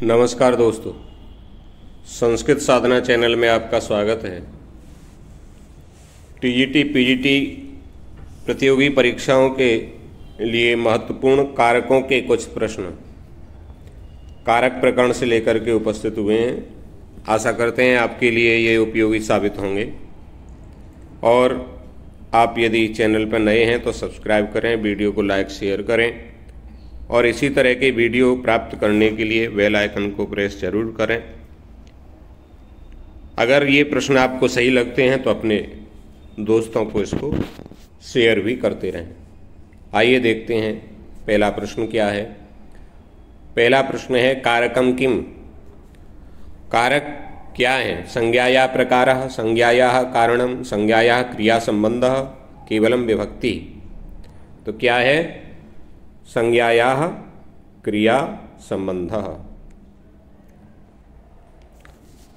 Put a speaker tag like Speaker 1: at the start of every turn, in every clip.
Speaker 1: नमस्कार दोस्तों, संस्कृत साधना चैनल में आपका स्वागत है। टीजीटी पीजीटी प्रतियोगी परीक्षाओं के लिए महत्वपूर्ण कारकों के कुछ प्रश्न कारक प्रकरण से लेकर के उपस्थित हुए हैं। आशा करते हैं आपके लिए ये उपयोगी साबित होंगे। और आप यदि चैनल पर नए हैं तो सब्सक्राइब करें, वीडियो को लाइक शेयर करें और इसी तरह के वीडियो प्राप्त करने के लिए बेल आइकन को प्रेस जरूर करें। अगर ये प्रश्न आपको सही लगते हैं तो अपने दोस्तों को इसको शेयर भी करते रहें। आइए देखते हैं पहला प्रश्न क्या है। पहला प्रश्न है कारकम किम। कारक क्या है? संज्ञाया प्रकारः, संज्ञाया कारणम, संज्ञाया क्रिया संबंधः, केवलम विभक्ति। तो क्या है? संज्ञायाः क्रिया संबंधः।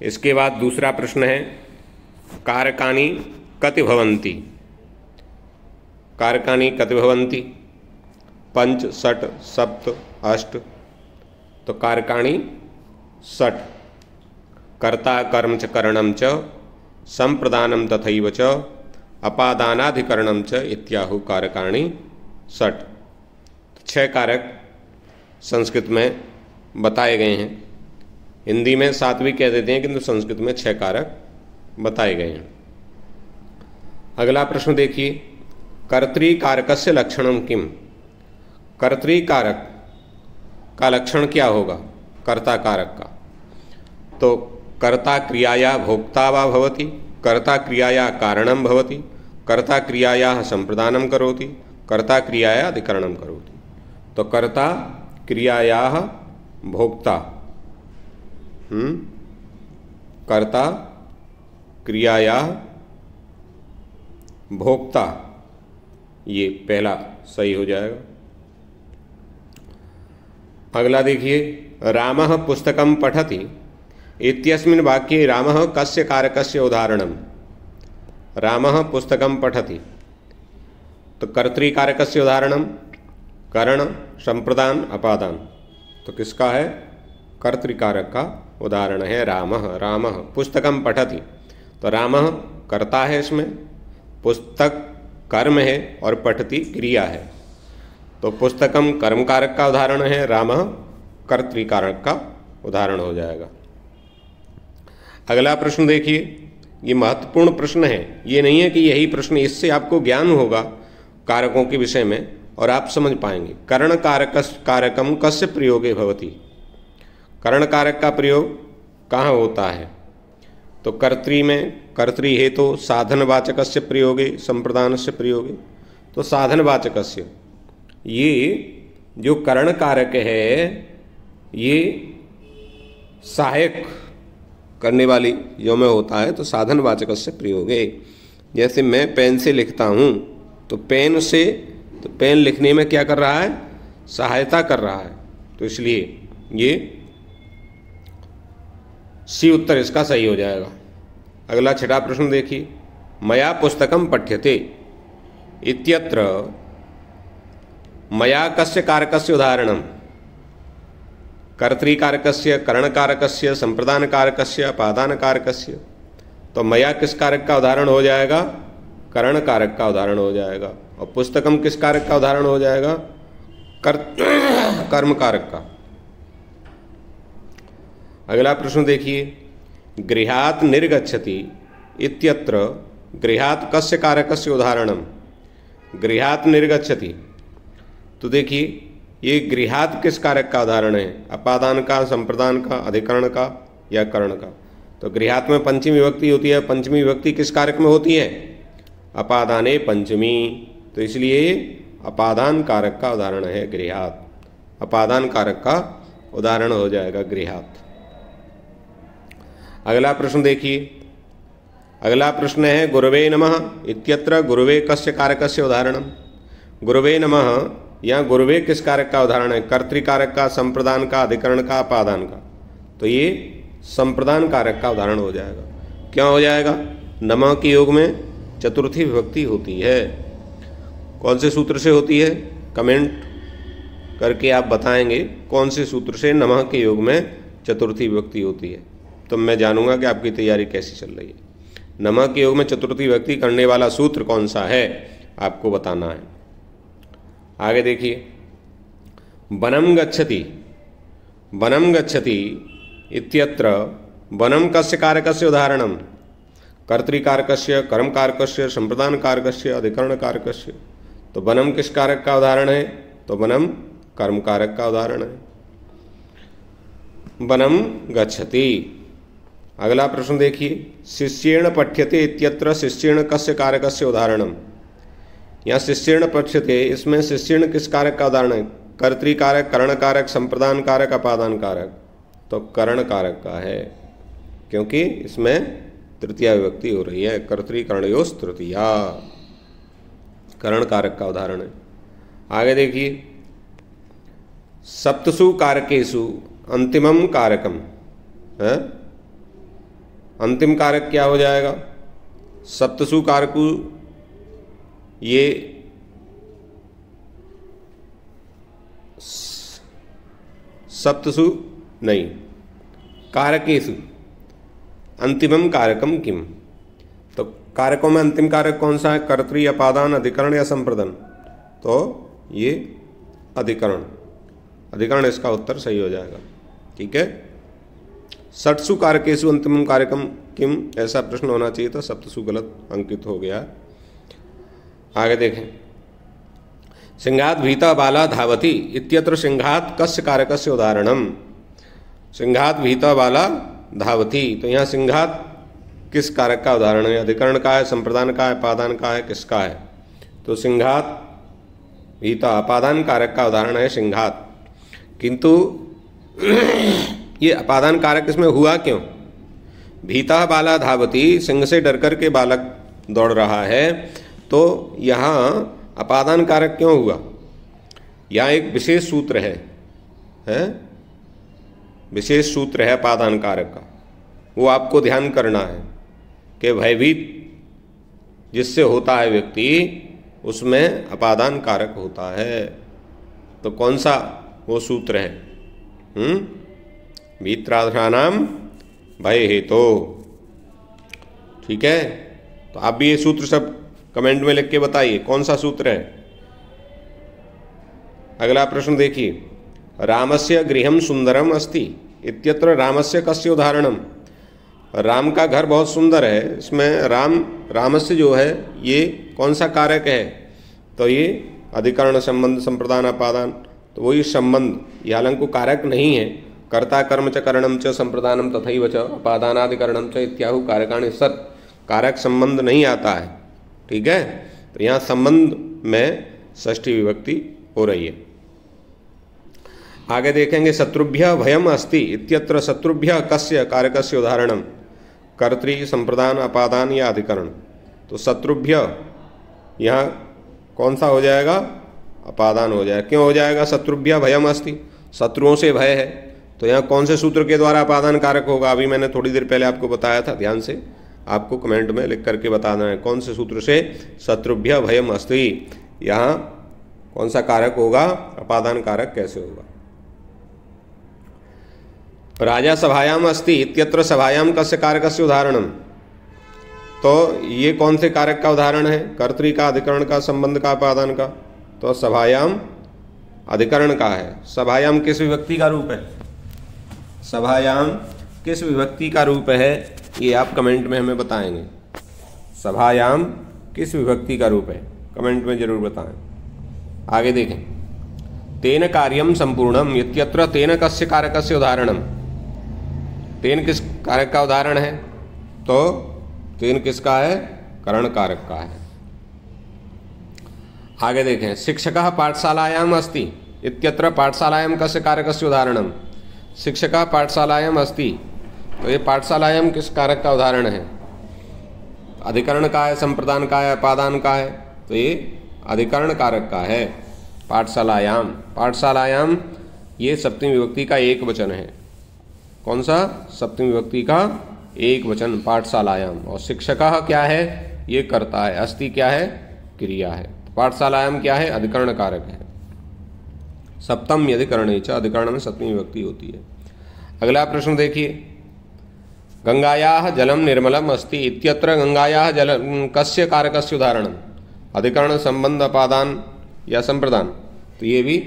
Speaker 1: इसके बाद दूसरा प्रश्न है कारकानि कति भवन्ति। कारकानि कति भवन्ति? पंच, षट्, सप्त, अष्ट। तो कारकाणि षट्। कर्ता कर्म च करणम च संप्रदानम तथैव च अपादानाधिकरणम च इत्याहु कारकाणि षट्। 6 कारक संस्कृत में बताए गए हैं। हिंदी में 7 भी कह देते हैं, किंतु संस्कृत में 6 कारक बताए गए हैं। अगला प्रश्न देखिए, कर्तृकारकस्य लक्षणम किम। कर्तृकारक का लक्षण क्या होगा? कर्ता कारक का। तो कर्ता क्रियाया भोक्ता वा भवति, कर्ता क्रियाया कारणम भवति, कर्ता क्रियाया संप्रदानम करोति, कर्ता क्रियाया अधिकरणम करोति। तो कर्ता क्रियाया भोक्ता, कर्ता क्रियाया भोक्ता, ये पहला सही हो जाएगा। अगला देखिए, रामः पुस्तकं पठति इत्यस्मिन् वाक्ये रामः कस्य कारकस्य उदाहरणम्। रामः पुस्तकं पठति, तो कर्तृकारकस्य उदाहरणम् करण, संप्रदान, अपादान। तो किसका है? कर्तृकारक का उदाहरण है रामः। रामः पुस्तकं पठति, तो रामः कर्ता है, इसमें पुस्तक कर्म है और पठति क्रिया है। तो पुस्तकम कर्म कारक का उदाहरण है, रामः कर्तृकारक का उदाहरण हो जाएगा। अगला प्रश्न देखिए, ये महत्वपूर्ण प्रश्न है। ये नहीं है कि यही प्रश्न, इससे आपको ज्ञान होगा कारकों के विषय में और आप समझ पाएंगे। करण कारकम कस्य प्रयोगे भवति। करण कारक का प्रयोग कहाँ होता है? तो कर्तृ में, कर्तृ हेतु साधनवाचकस्य प्रयोगे संप्रदानस्य प्रयोगे। तो साधनवाचकस्य, ये जो करण कारक है ये सहायक करने वाली जो में होता है, तो साधनवाचकस्य प्रयोगे। जैसे मैं पेन से लिखता हूँ, तो पेन से, तो पेन लिखने में क्या कर रहा है? सहायता कर रहा है। तो इसलिए ये सी उत्तर इसका सही हो जाएगा। अगला 6ठा प्रश्न देखिए, मया पुस्तकम पठ्यते इत्यत्र मया कस्य कारकस्य उदाहरणम। कर्तृकारकस्य, करणकारकस्य, संप्रदानकारकस्य, अपादानकारकस्य। तो मया किस कारक का उदाहरण हो जाएगा? करण कारक का उदाहरण हो जाएगा। और पुस्तकम किस कारक का उदाहरण हो जाएगा? कर्म कारक का। अगला प्रश्न देखिए, गृहात् निर्गच्छति इत्यत्र गृहात् कस्य कारकस्य उदाहरणम। गृहात् निर्गच्छति, तो देखिए ये गृहात् किस कारक का उदाहरण है? अपादान का, संप्रदान का, अधिकरण का या करण का। तो गृहात् में पंचमी विभक्ति होती है। पंचमी विभक्ति किस कारक में होती है? अपादाने पंचमी। तो इसलिए अपादान कारक का उदाहरण है गृहात्। अपादान कारक का उदाहरण हो जाएगा गृहात्। अगला प्रश्न देखिए, अगला प्रश्न है गुरवे नमः इत्यत्र गुरवे कस्य कारकस्य उदाहरणम। गुरवे नमः या गुरवे किस कारक का उदाहरण है? कर्तृकारक का, संप्रदान का, अधिकरण का, अपादान का। तो ये संप्रदान कारक का उदाहरण हो जाएगा। क्या हो जाएगा? नमः के योग में चतुर्थी विभक्ति होती है। कौन से सूत्र से होती है? कमेंट करके आप बताएंगे कौन से सूत्र से नमः के योग में चतुर्थी विभक्ति होती है। तो मैं जानूंगा कि आपकी तैयारी कैसी चल रही है। नमः के योग में चतुर्थी विभक्ति करने वाला सूत्र कौन सा है आपको बताना है। आगे देखिए, वनम गच्छति, वनम गच्छति इत्यत्र वनम कस्य कारकस्य उदाहरणम, कर्तृकारकस्य, कर्मकारकस्य, संप्रदान कारकस्य, अधिकरण कारकस्य। तो वनम किस कारक का उदाहरण है? तो वनम कर्म कारक का उदाहरण है। वनम गच्छति। अगला प्रश्न देखिए, शिष्येण पठ्यते इत्यत्र शिष्येण कस्य कारकस्य उदाहरणम। यहाँ शिष्येण पठ्यते, इसमें शिष्येण किस कारक का उदाहरण है? कर्तृकारक, करण कारक, संप्रदान कारक, अपादान कारक। तो करण कारक का है, क्योंकि इसमें तृतीया विभक्ति हो रही है। कर्तृकरणयोस् तृतीया, करण कारक का उदाहरण है। आगे देखिए, सप्तसु कारकेषु अंतिमम कारकम है। अंतिम कारक क्या हो जाएगा? सप्तसु कारकु, ये सप्तसु नहीं, कारकेषु अंतिमम कारकम किम। तो कारकों में अंतिम कारक कौन सा है? कर्तृ, अपादान, अधिकरण या संप्रदान। तो ये अधिकरण, अधिकरण इसका उत्तर सही हो जाएगा। ठीक है, षट्सु कारकेषु अंतिमम कारकम किम, ऐसा प्रश्न होना चाहिए था, सप्तसु गलत अंकित हो गया। आगे देखें, सिंहात भीता बाला धावती इत्यत्र सिंहात कस्य कारकस्य उदाहरणम। सिंहात भीता बाला धावती, तो यहाँ सिंहात किस कारक का उदाहरण है? अधिकरण का है, संप्रदान का है, अपादान का है, किसका है? तो सिंहात भीता अपादान कारक का उदाहरण है सिंहात। किंतु ये अपादान कारक इसमें हुआ क्यों? भीता बाला धावती, सिंह से डर कर के बालक दौड़ रहा है, तो यहाँ अपादान कारक क्यों हुआ? यहाँ एक विशेष सूत्र है, विशेष सूत्र है अपादान कारक का, वो आपको ध्यान करना है कि भयभीत जिससे होता है व्यक्ति, उसमें अपादान कारक होता है। तो कौन सा वो सूत्र है? भीत्रार्थानाम भय हेतु। ठीक है, तो आप भी ये सूत्र सब कमेंट में लिख के बताइए कौन सा सूत्र है। अगला प्रश्न देखिए, रामस्य गृहम सुंदरम अस्ति इत्यत्र रामस्य कस्य उदाहरणम। राम का घर बहुत सुंदर है, इसमें रामस्य जो है ये कौन सा कारक है? तो ये अधिकरण, संबंध, संप्रदान, अपादान। तो वही संबंध, ये हालांकि कारक नहीं है। कर्ता कर्म च करणम च संप्रदानम तथैव च अपादानादिकरणम च इत्याहु कारकाणि सत्, कारक संबंध नहीं आता है। ठीक है, तो यहाँ संबंध में षष्ठी विभक्ति हो रही है। आगे देखेंगे, शत्रुभ्य भयम अस्ति इत्यत्र शत्रुभ्य कस्य कारकस्य उदाहरणम। कर्तृ, संप्रदान, अपादान या अधिकरण। तो शत्रुभ्य यहाँ कौन सा हो जाएगा? अपादान हो जाएगा। क्यों हो जाएगा? शत्रुभ्य भयम अस्ति, शत्रुओं से भय है। तो यहाँ कौन से सूत्र के द्वारा अपादान कारक होगा? अभी मैंने थोड़ी देर पहले आपको बताया था, ध्यान से आपको कमेंट में लिख करके बताना है कौन से सूत्र से शत्रुभ्य भयम अस्ति, यहाँ कौन सा कारक होगा? अपादान कारक कैसे होगा? राजा सभायाम अस्ति इत्यत्र सभायाम कस्य कारकस्य उदाहरणम। तो ये कौन से कारक का उदाहरण है? कर्तृ का, अधिकरण का, संबंध का, अपादान का। तो सभायाम अधिकरण का है। सभायाम किस विभक्ति का रूप है? सभायाम किस विभक्ति का रूप है? ये आप कमेंट में हमें बताएंगे। सभायाम किस विभक्ति का रूप है? कमेंट में जरूर बताएं। आगे देखें, तेन कार्यम संपूर्णम इत्यत्र तेन कस्य कारकस्य उदाहरणम। तेन किस कारक का उदाहरण है? तो तेन किसका है? करण कारक का है। आगे देखें, शिक्षकः पाठशालायाम अस्ति इत्यत्र पाठशालायाम कस्य कारकस्य उदाहरणम। शिक्षकः पाठशालायाम अस्ति, तो ये पाठशालायाम किस कारक का उदाहरण है? अधिकरण का है, संप्रदान का है, अपादान का है। तो ये अधिकरण कारक का है। पाठशालायाम, पाठशालायाम ये सप्तमी विभक्ति का एक वचन है। कौन सा? सप्तमी विभक्ति का एक वचन, पाठशालायाम। और शिक्षकः क्या है? ये कर्ता है। अस्ति क्या है? क्रिया है। पाठशालायाम क्या है? अधिकरण कारक है। सप्तम यदि करण, अधिकरण में सप्तमी विभक्ति होती है। अगला प्रश्न देखिए, गंगायाः जलम निर्मलम अस्ति इत्यत्र गंगायाः जल कस्य कारकस्य उदाहरणम? अधिकरण, संबंध, अपादान या संप्रदान? तो ये भी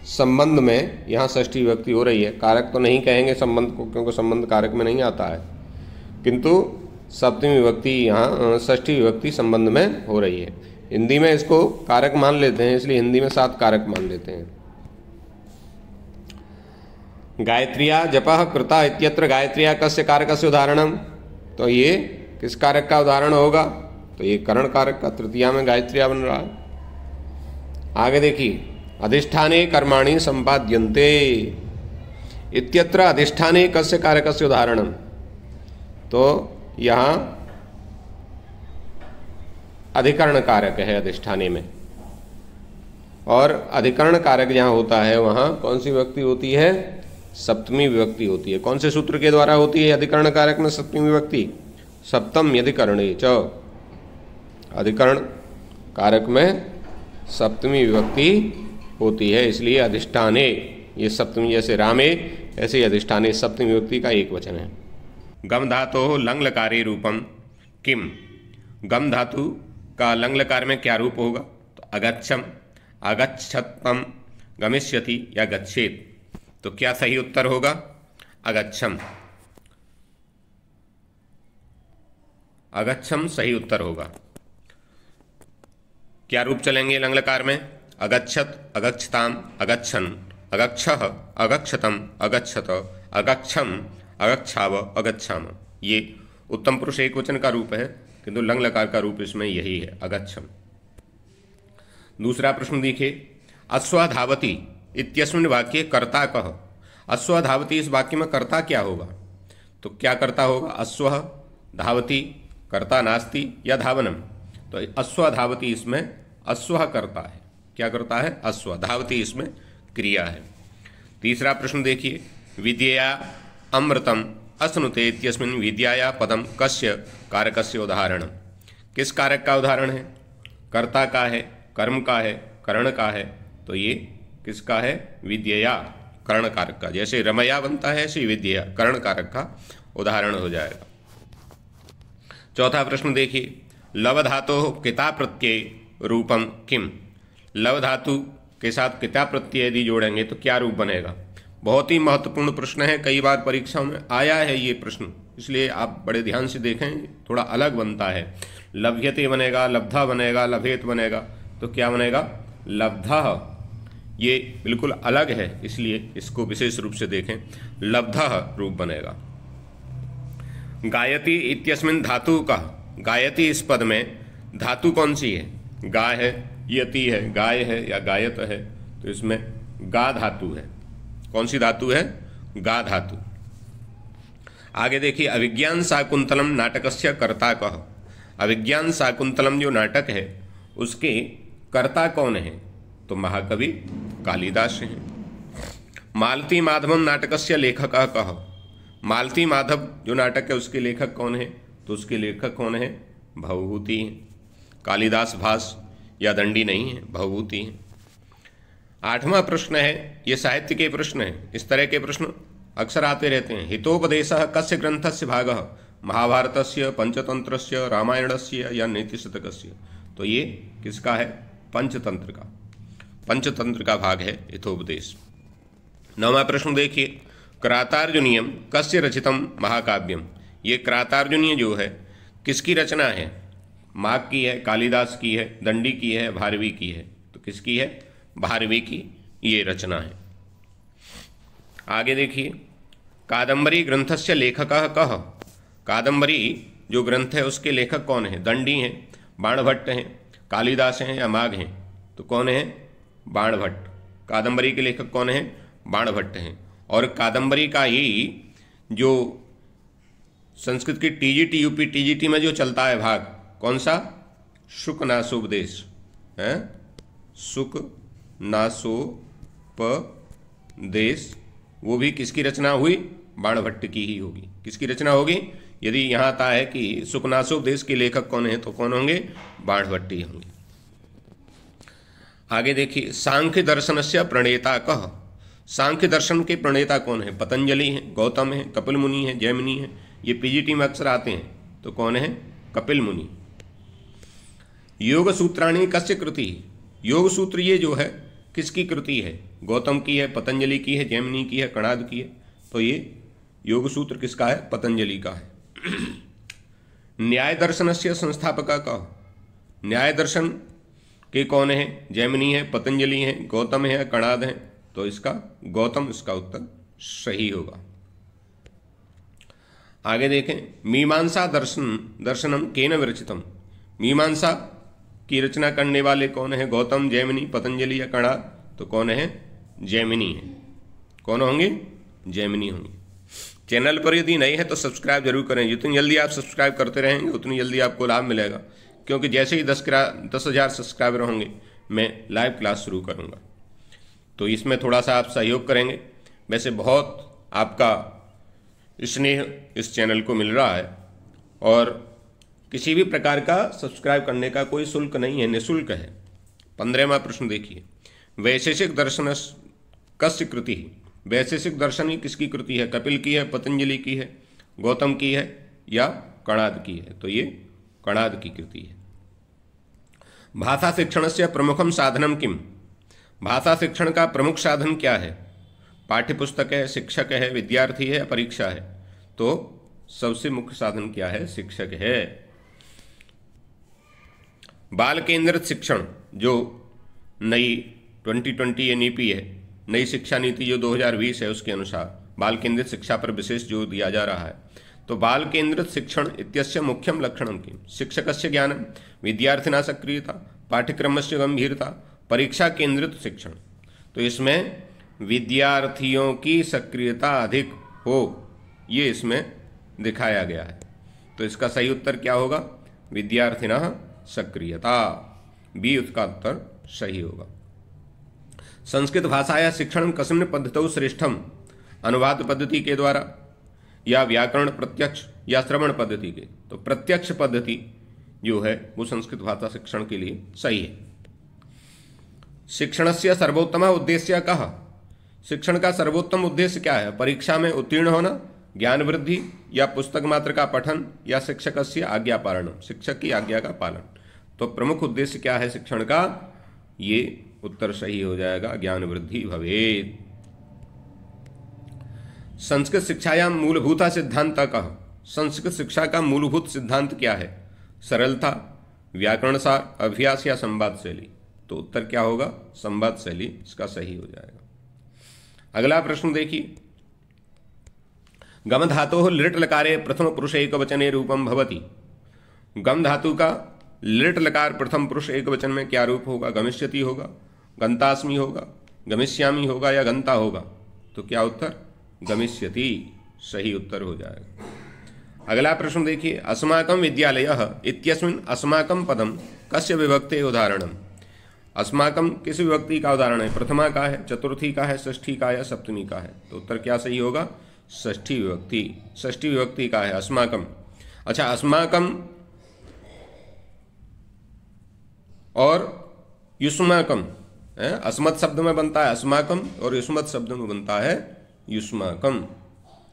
Speaker 1: संबंध में यहाँ षष्ठी विभक्ति हो रही है। कारक तो नहीं कहेंगे संबंध को, क्योंकि संबंध कारक में नहीं आता है, किंतु सप्तमी विभक्ति यहाँ षष्ठी विभक्ति संबंध में हो रही है। हिंदी में इसको कारक मान लेते हैं, इसलिए हिंदी में 7 कारक मान लेते हैं। गायत्रिया जपः कृता इत्यत्र गायत्रिया कस्य कारकस्य उदाहरणम? तो ये किस कारक का उदाहरण होगा? तो ये करण कारक का, तृतीया में गायत्रिया बन रहा है। आगे देखिए, अधिष्ठाने कर्माणि संपाद्यन्ते इत्यत्र अधिष्ठाने कस्य कारकस्य उदाहरणम? तो यहाँ अधिकरण कारक है अधिष्ठाने में, और अधिकरण कारक जहाँ होता है वहाँ कौन सी विभक्ति होती है? सप्तमी विभक्ति होती है। कौन से सूत्र के द्वारा होती है अधिकरण कारक में सप्तमी विभक्ति? सप्तम यधिकरणे च। अधिकरण कारक में सप्तमी विभक्ति होती है, इसलिए अधिष्ठाने, ये सप्तमी, जैसे रामे ऐसे अधिष्ठाने सप्तमी विभक्ति का एक वचन है। गम धातु लंग लकारे रूपम किम? गम धातु का लंग लकार में क्या रूप होगा? तो अगच्छम, अगच्छतम, गमिष्यति या गच्छेत। तो क्या सही उत्तर होगा? अगच्छम। अगच्छम सही उत्तर होगा। क्या रूप चलेंगे लंग लकार में? अगच्छत, अगच्छताम, अगच्छन, अगच्छः, अगच्छतम, अगच्छत, अगच्छम, अगच्छाव, अगच्छाम। ये उत्तम पुरुष एक वचन का रूप है, किंतु लंग लकार का रूप इसमें यही है, अगच्छम। दूसरा प्रश्न देखिए, अश्वधावती इत्यस्मिन् वाक्ये कर्ता कः? अश्वधावती इस वाक्य में कर्ता क्या होगा? तो क्या कर्ता होगा? अश्वः धावती, कर्ता नास्ति या धावनम? तो अश्वधावती इसमें अश्वः कर्ता है। क्या करता है? अश्व। धावती इसमें क्रिया है। तीसरा प्रश्न देखिए, विद्यया अमृतम अश्नुते इत्यस्मिन् विद्याया पदम कस्य कारकस्य उदाहरणम? किस कारक का उदाहरण है? कर्ता का है, कर्म का है, करण का है? तो ये किसका है? विद्यया, कर्ण कारक का। जैसे रमया बनता है ऐसे विद्यया कर्ण कारक का उदाहरण हो जाएगा। चौथा प्रश्न देखिए, लव धातु किता प्रत्यय रूपम किम? लव धातु के साथ किता प्रत्यय यदि जोड़ेंगे तो क्या रूप बनेगा? बहुत ही महत्वपूर्ण प्रश्न है, कई बार परीक्षाओं में आया है ये प्रश्न, इसलिए आप बड़े ध्यान से देखें, थोड़ा अलग बनता है। लभ्यते बनेगा, लब्धा बनेगा, लभेत बनेगा, तो क्या बनेगा? लब्धा। ये बिल्कुल अलग है, इसलिए इसको विशेष रूप से देखें, लब्धा रूप बनेगा। गायति इत्यस्मिन् धातु का? गायति इस पद में धातु कौन सी है? गाय है, यति है, गाय है या गायत है? तो इसमें गा धातु है। कौन सी धातु है? गा धातु। आगे देखिए, अभिज्ञान शाकुंतलम नाटकस्य कर्ता कः? अभिज्ञान शाकुंतलम जो नाटक है उसके कर्ता कौन है? तो महाकवि कालिदास हैं। मालती माधवम नाटकस्य लेखकः कः? मालती माधव जो नाटक है उसके लेखक कौन है? तो उसके लेखक कौन है? भवभूति हैं। कालिदास भास या दंडी नहीं है, भवभूति हैं। आठवां प्रश्न है, ये साहित्य के प्रश्न हैं, इस तरह के प्रश्न अक्सर आते रहते हैं। हितोपदेशः कस्य ग्रंथस्य भागः? महाभारतस्य, पंचतंत्रस्य, रामायणस्य या नीतिशतकस्य? तो ये किसका है? पंचतंत्र का। पंचतंत्र का भाग है हितोपदेश। नौवां प्रश्न देखिए, क्रातार्जुनीयम कस्य रचितम महाकाव्यम? ये क्रातार्जुनीय जो है किसकी रचना है? माघ की है, कालिदास की है, दंडी की है, भारवी की है? तो किसकी है? भारवी की ये रचना है। आगे देखिए, कादंबरी ग्रंथस्य लेखकः कः? कादंबरी जो ग्रंथ है उसके लेखक कौन है? दंडी हैं, बाणभट्ट हैं, कालिदास हैं या माघ हैं? तो कौन है? बाणभट्ट। कादंबरी के लेखक कौन है? बाणभट्ट हैं। और कादंबरी का ही जो संस्कृत की टीजीटी, यूपी टीजीटी में जो चलता है भाग, कौन सा? शुकनासोपदेश है। शुकनासोपदेश, वो भी किसकी रचना हुई? बाणभट्ट की ही होगी। किसकी रचना होगी? यदि यहाँ आता है कि शुकनासोपदेश के लेखक कौन है तो कौन होंगे? बाणभट्ट ही होंगे। आगे देखिए, सांख्य दर्शनस्य प्रणेता कः? सांख्य दर्शन के प्रणेता कौन है? पतंजलि है, गौतम है, कपिल मुनि है, जैमिनी है। ये पीजीटी में अक्सर आते हैं, तो कौन है? कपिल मुनि। योग सूत्राणी कस्य कृति? योग सूत्र ये जो है किसकी कृति है? गौतम की है, पतंजलि की है, जैमिनी की है, कणाद की है। तो ये योग सूत्र किसका है? पतंजलि का है। न्याय दर्शन से संस्थापक का? न्याय दर्शन के कौन है? जैमिनी है, पतंजलि है, गौतम है, कणाद है। तो इसका गौतम इसका उत्तर सही होगा। आगे देखें, मीमांसा दर्शनम केन विरचितम? मीमांसा की रचना करने वाले कौन है? गौतम, जैमिनी, पतंजलि या कणाद? तो कौन है? जैमिनी है। कौन होंगे? जैमिनी होंगे। चैनल पर यदि नए हैं तो सब्सक्राइब जरूर करें। जितनी जल्दी आप सब्सक्राइब करते रहेंगे उतनी जल्दी आपको लाभ मिलेगा, क्योंकि जैसे ही 10,000 सब्सक्राइबर होंगे मैं लाइव क्लास शुरू करूँगा। तो इसमें थोड़ा सा आप सहयोग करेंगे। वैसे बहुत आपका स्नेह इस चैनल को मिल रहा है, और किसी भी प्रकार का सब्सक्राइब करने का कोई शुल्क नहीं है, निःशुल्क है। 15वां प्रश्न देखिए, वैशेषिक दर्शन कस्य कृति? वैशेषिक दर्शन ही किसकी कृति है? कपिल की है, पतंजलि की है, गौतम की है या कणाद की है? तो ये कणाद की कृति है। भाषा शिक्षण से प्रमुखम साधनम किम? भाषा शिक्षण का प्रमुख साधन क्या है? पाठ्यपुस्तक है, शिक्षक है, विद्यार्थी है, परीक्षा है? तो सबसे मुख्य साधन क्या है? शिक्षक है। बाल केंद्रित शिक्षण जो नई 2020 NEP है, नई शिक्षा नीति जो 2020 है, उसके अनुसार बाल केंद्रित शिक्षा पर विशेष जोर दिया जा रहा है। तो बाल केंद्रित शिक्षण इत्यस्य मुख्यम लक्षणम किम? शिक्षकस्य ज्ञानम, विद्यार्थिना सक्रियता, पाठ्यक्रमस्य गंभीरता, परीक्षा केंद्रित शिक्षण। तो इसमें विद्यार्थियों की सक्रियता अधिक हो, ये इसमें दिखाया गया है। तो इसका सही उत्तर क्या होगा? विद्यार्थिना सक्रियता, बी उसका उत्तर सही होगा। संस्कृत भाषाया शिक्षण कस्मिन् पद्धतौ श्रेष्ठम? अनुवाद पद्धति के द्वारा या व्याकरण प्रत्यक्ष या श्रवण पद्धति के? तो प्रत्यक्ष पद्धति जो है वो संस्कृत भाषा शिक्षण के लिए सही है। शिक्षणस्य सर्वोत्तम उद्देश्य कः? शिक्षण का सर्वोत्तम उद्देश्य क्या है? परीक्षा में उत्तीर्ण होना, ज्ञान वृद्धि, या पुस्तक मात्र का पठन, या शिक्षकस्य आज्ञा पालनम, शिक्षक की आज्ञा का पालन? तो प्रमुख उद्देश्य क्या है शिक्षण का? ये उत्तर सही हो जाएगा, ज्ञान वृद्धि भवेत्। संस्कृत शिक्षायां मूलभूता सिद्धांत कः? संस्कृत शिक्षा का मूलभूत सिद्धांत क्या है? सरलता, व्याकरण सार, अभ्यास या संवाद शैली? तो उत्तर क्या होगा? संवाद शैली इसका सही हो जाएगा। अगला प्रश्न देखिए, गम धातु लिट लकारे प्रथम पुरुष एक वचने रूपम भवति? गम धातु का लिट लकार प्रथम पुरुष एक वचन में क्या रूप होगा? गमिष्यति होगा, गंतास्मि होगा, गमिष्यामि होगा या गंता होगा? तो क्या उत्तर? गमिष्यति सही उत्तर हो जाएगा। अगला प्रश्न देखिए, अस्माकं विद्यालयः इत्यस्मिन् अस्माकं पदम कस्य विभक्ते उदाहरणम? अस्माकं किस विभक्ति का उदाहरण है? प्रथमा का है, चतुर्थी का है, षष्ठी का है, सप्तमी का है? तो उत्तर क्या सही होगा? षष्ठी विभक्ति, षष्ठी विभक्ति का है अस्माकं। अच्छा, अस्माकं और युष्माकं, अस्मत् शब्द में बनता है अस्माकं और युष्मत् शब्द में बनता है युष्माकं,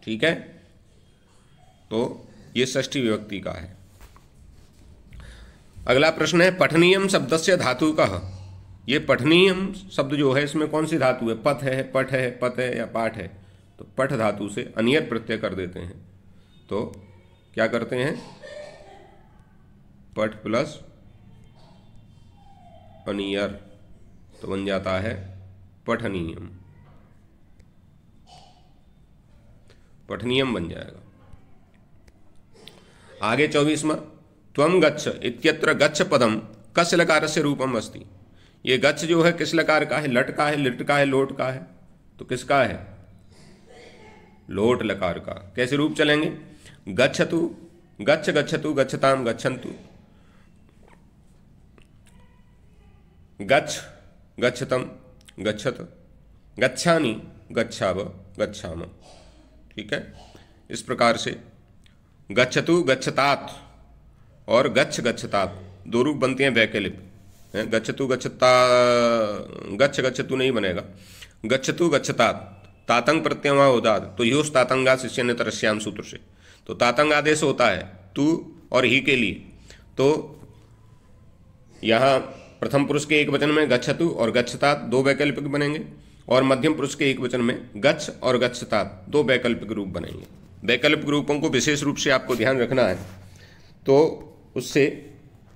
Speaker 1: ठीक है? तो ये षष्ठी विभक्ति का है। अगला प्रश्न है, पठनीयम शब्दस्य धातु कः? ये पठनीयम शब्द जो है इसमें कौन सी धातु है? पथ है, पठ है, पत है या पाठ है? तो पठ धातु से अनियर प्रत्यय कर देते हैं। तो क्या करते हैं? पठ प्लस अनियर, तो बन जाता है पठनीयम, पठनीयम बन जाएगा। आगे 24वां, त्वं गच्छ इत्यत्र गच्छ पदम कस्य लकारस्य रूपम अस्ति? ये गच्छ जो है किस लकार का है? लट का है, लिट का है, लोट का है? तो किसका है? लोट लकार का। कैसे रूप चलेंगे? गच्छतु, गच्छ गच्छतु, गच्छताम, गच्छन्तु, गच्छ गच्छतम, गच्छत, गच्छानि, गच्छाव, गच्छाम, ठीक है? इस प्रकार से गच्छतु, गच्छतात और गच्छ गच्छतात दो रूप बनते हैं वैकल्पिक। गच्छतु गच्छता, गच्छ गच्छतु नहीं बनेगा, गच्छतु गच्छतात, तातंग प्रत्यय उदात, तो योस तातंगा शिष्य तरस्याम सूत्र से। तो तातंग आदेश होता है तू और ही के लिए, तो यहाँ प्रथम पुरुष के एक वचन में गच्छतु और गच्छतात दो वैकल्पिक बनेंगे, और मध्यम पुरुष के एक वचन में गच्छ और गच्छतात दो वैकल्पिक रूप बनेंगे। वैकल्पिक रूपों को विशेष रूप से आपको ध्यान रखना है। तो उससे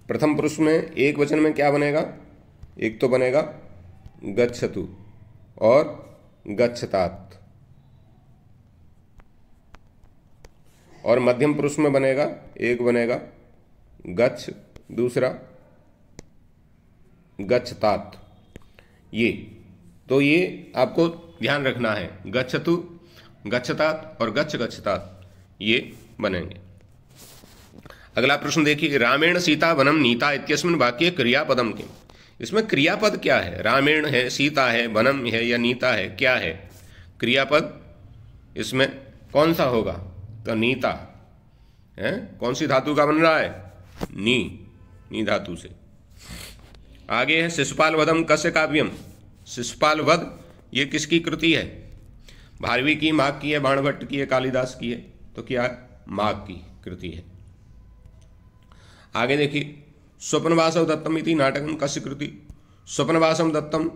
Speaker 1: प्रथम पुरुष में एक वचन में क्या बनेगा, एक तो बनेगा गच्छतु और गच्छतात, और मध्यम पुरुष में बनेगा एक बनेगा गच्छ, दूसरा गच्छतात। ये तो ये आपको ध्यान रखना है, गच्छतु गच्छतात और गच्छ गच्छतात ये बनेंगे। अगला प्रश्न देखिए, रामेण सीता वनम नीता इत्यस्मिन् वाक्ये क्रियापदम किम। इसमें क्रियापद क्या है? रामेण है, सीता है, वनम है या नीता है, क्या है क्रियापद? इसमें कौन सा होगा? तो नीता है। कौन सी धातु का बन रहा है? नी धातु से। आगे है शिशुपाल वधम कस्य काव्यम। शिशुपाल वध ये किसकी कृति है? भारवी की, माघ की है, बाणभट्ट की है, कालिदास की है, तो क्या है? माघ की कृति है। आगे देखिए, स्वप्नवासव दत्तम इति नाटकम कस्य कृति। स्वप्नवासम दत्तम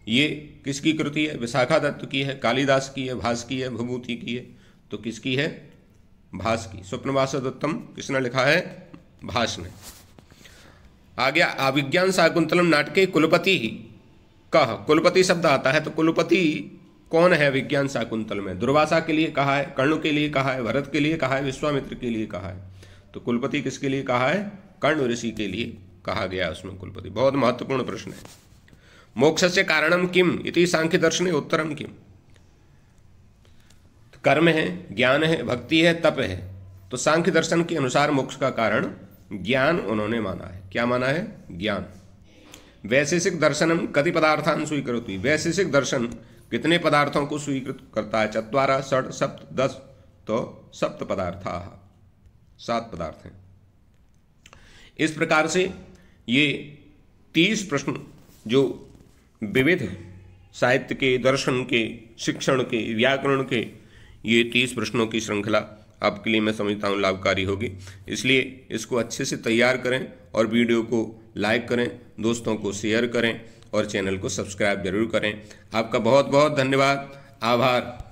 Speaker 1: ये किसकी कृति है? विशाखा दत्त की है, कालिदास की है, भास की है, भभूति की है, तो किसकी है? भास की। स्वप्नवासव दत्तम किसने लिखा है? भास ने। आगे अभिज्ञान शाकुंतलम नाटके कुलपति ही कह। कुलपति शब्द आता है, तो कुलपति कौन है विज्ञान शाकुंतल में? दुर्वासा के लिए कहा है, कर्ण के लिए कहा है, भरत के लिए कहा है, विश्वामित्र के लिए कहा है, तो कुलपति किसके लिए कहा है? कर्ण ऋषि के लिए कहा गया उसमें कुलपति। बहुत महत्वपूर्ण प्रश्न है। मोक्षस्य कारणम किम इति सांख्य दर्शने उत्तरम किम। कर्म है, ज्ञान है, भक्ति है, तप है, तो सांख्य दर्शन के अनुसार मोक्ष का कारण ज्ञान उन्होंने माना है। क्या माना है? ज्ञान। वैशेषिक दर्शनम कति पदार्थान स्वीकरोति। वैशेषिक दर्शन कितने पदार्थों को स्वीकृत करता है? चत्वारा षड सप्त 10, तो सप्त पदार्थाः 7 पदार्थ हैं। इस प्रकार से ये 30 प्रश्न जो विविध साहित्य के, दर्शन के, शिक्षण के, व्याकरण के, ये 30 प्रश्नों की श्रृंखला आपके लिए मैं समझता हूँ लाभकारी होगी। इसलिए इसको अच्छे से तैयार करें और वीडियो को लाइक करें, दोस्तों को शेयर करें और चैनल को सब्सक्राइब जरूर करें। आपका बहुत बहुत धन्यवाद, आभार।